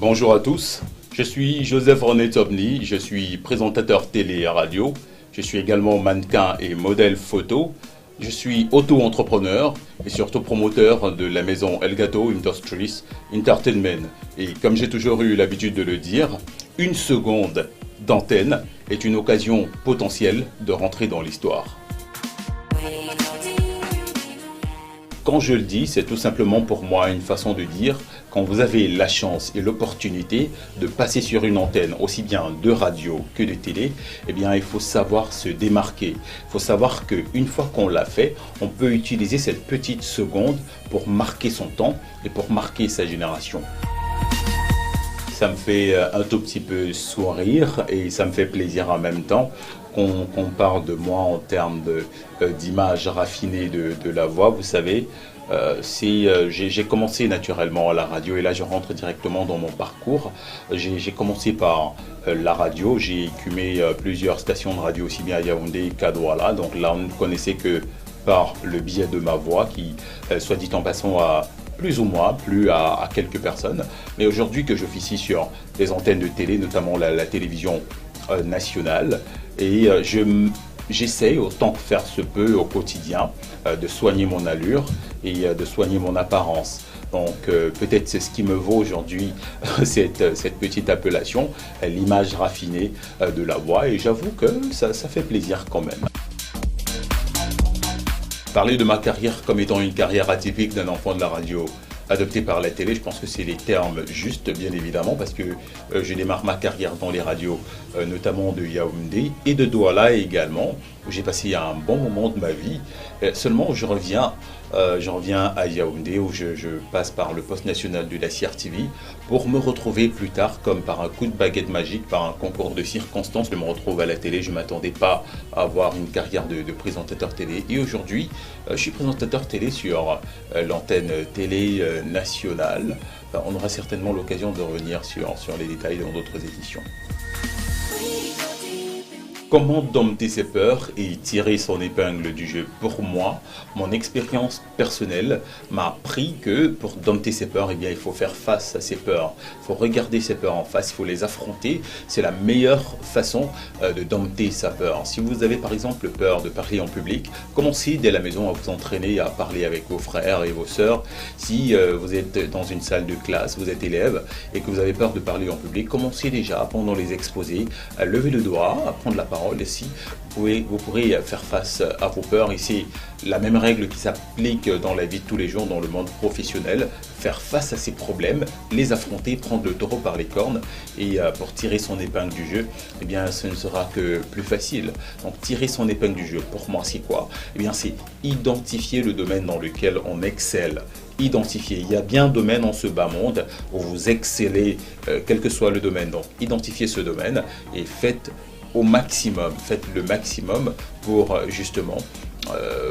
Bonjour à tous, je suis Joseph René Tobny, je suis présentateur télé et radio, je suis également mannequin et modèle photo, je suis auto-entrepreneur et surtout promoteur de la maison Elgato Industries Entertainment. Et comme j'ai toujours eu l'habitude de le dire, une seconde d'antenne est une occasion potentielle de rentrer dans l'histoire. Quand je le dis, c'est tout simplement pour moi une façon de dire quand vous avez la chance et l'opportunité de passer sur une antenne, aussi bien de radio que de télé, eh bien il faut savoir se démarquer. Il faut savoir qu'une fois qu'on l'a fait, on peut utiliser cette petite seconde pour marquer son temps et pour marquer sa génération. Ça me fait un tout petit peu sourire et ça me fait plaisir en même temps qu'on parle de moi en termes d'image raffinée de la voix. Vous savez, j'ai commencé naturellement à la radio et là je rentre directement dans mon parcours. J'ai commencé par la radio, j'ai écumé plusieurs stations de radio aussi bien à Yaoundé qu'à Douala. Donc là on ne connaissait que par le biais de ma voix qui, soit dit en passant, a plus ou moins plu à quelques personnes. Mais aujourd'hui que j'officie sur des antennes de télé, notamment la télévision nationale, et j'essaye autant que faire se peut au quotidien de soigner mon allure et de soigner mon apparence. Donc peut-être c'est ce qui me vaut aujourd'hui cette petite appellation, l'image raffinée de la voix, et j'avoue que ça fait plaisir quand même. Parler de ma carrière comme étant une carrière atypique d'un enfant de la radio adopté par la télé, je pense que c'est les termes justes, bien évidemment, parce que je démarre ma carrière dans les radios, notamment de Yaoundé et de Douala également, où j'ai passé un bon moment de ma vie. Seulement, je reviens à Yaoundé, où je passe par le poste national de la CRTV pour me retrouver plus tard, comme par un coup de baguette magique, par un concours de circonstances, je me retrouve à la télé. Je ne m'attendais pas à avoir une carrière de présentateur télé. Et aujourd'hui, je suis présentateur télé sur l'antenne télé nationale. On aura certainement l'occasion de revenir sur les détails dans d'autres éditions. Comment dompter ses peurs et tirer son épingle du jeu? Pour moi, mon expérience personnelle m'a appris que pour dompter ses peurs, eh bien, il faut faire face à ses peurs. Il faut regarder ses peurs en face, il faut les affronter. C'est la meilleure façon de dompter sa peur. Si vous avez par exemple peur de parler en public, commencez dès la maison à vous entraîner à parler avec vos frères et vos sœurs. Si vous êtes dans une salle de classe, vous êtes élève et que vous avez peur de parler en public, commencez déjà pendant les exposés à lever le doigt, à prendre la parole. Et si vous pourrez faire face à vos peurs, et c'est la même règle qui s'applique dans la vie de tous les jours, dans le monde professionnel, faire face à ces problèmes, les affronter, prendre le taureau par les cornes, et pour tirer son épingle du jeu, eh bien ce ne sera que plus facile. Donc tirer son épingle du jeu, pour moi c'est quoi? Eh bien c'est identifier le domaine dans lequel on excelle. Identifier. Il y a bien un domaine en ce bas monde où vous excellez, quel que soit le domaine. Donc identifiez ce domaine et faites au maximum, faites le maximum pour justement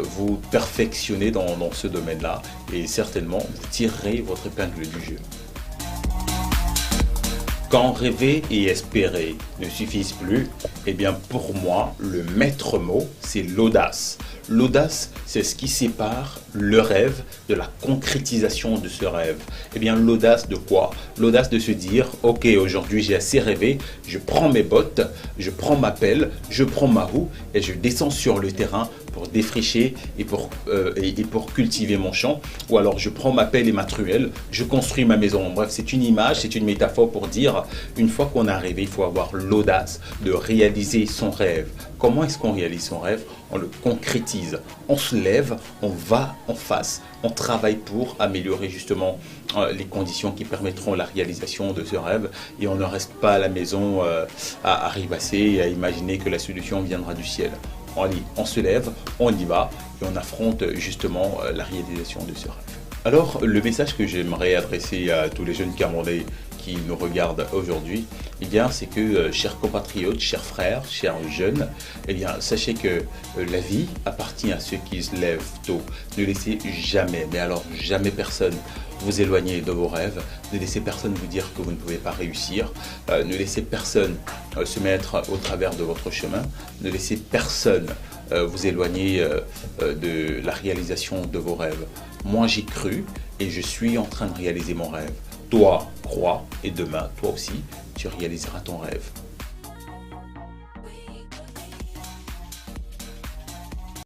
vous perfectionner dans ce domaine-là, et certainement vous tirerez votre épingle du jeu. Quand rêver et espérer ne suffisent plus, eh bien pour moi, le maître mot, c'est l'audace. L'audace, c'est ce qui sépare le rêve de la concrétisation de ce rêve. Eh bien l'audace de quoi? L'audace de se dire, ok, aujourd'hui j'ai assez rêvé, je prends mes bottes, je prends ma pelle, je prends ma houe et je descends sur le terrain pour défricher et pour cultiver mon champ. Ou alors je prends ma pelle et ma truelle, je construis ma maison. Bref, c'est une image, c'est une métaphore pour dire, une fois qu'on a rêvé, il faut avoir l'audace de réaliser son rêve. Comment est-ce qu'on réalise son rêve? On le concrétise, on se lève, on va en face, on travaille pour améliorer justement les conditions qui permettront la réalisation de ce rêve, et on ne reste pas à la maison à rêvasser et à imaginer que la solution viendra du ciel. On se lève, on y va et on affronte justement la réalisation de ce rêve. Alors le message que j'aimerais adresser à tous les jeunes Camerounais qui nous regardent aujourd'hui, eh bien, c'est que, chers compatriotes, chers frères, chers jeunes, eh bien, sachez que la vie appartient à ceux qui se lèvent tôt. Ne laissez jamais, mais alors jamais personne vous éloigner de vos rêves. Ne laissez personne vous dire que vous ne pouvez pas réussir. Ne laissez personne se mettre au travers de votre chemin. Ne laissez personne vous éloigner de la réalisation de vos rêves. Moi, j'y cru et je suis en train de réaliser mon rêve. toi crois et demain, toi aussi, tu réaliseras ton rêve.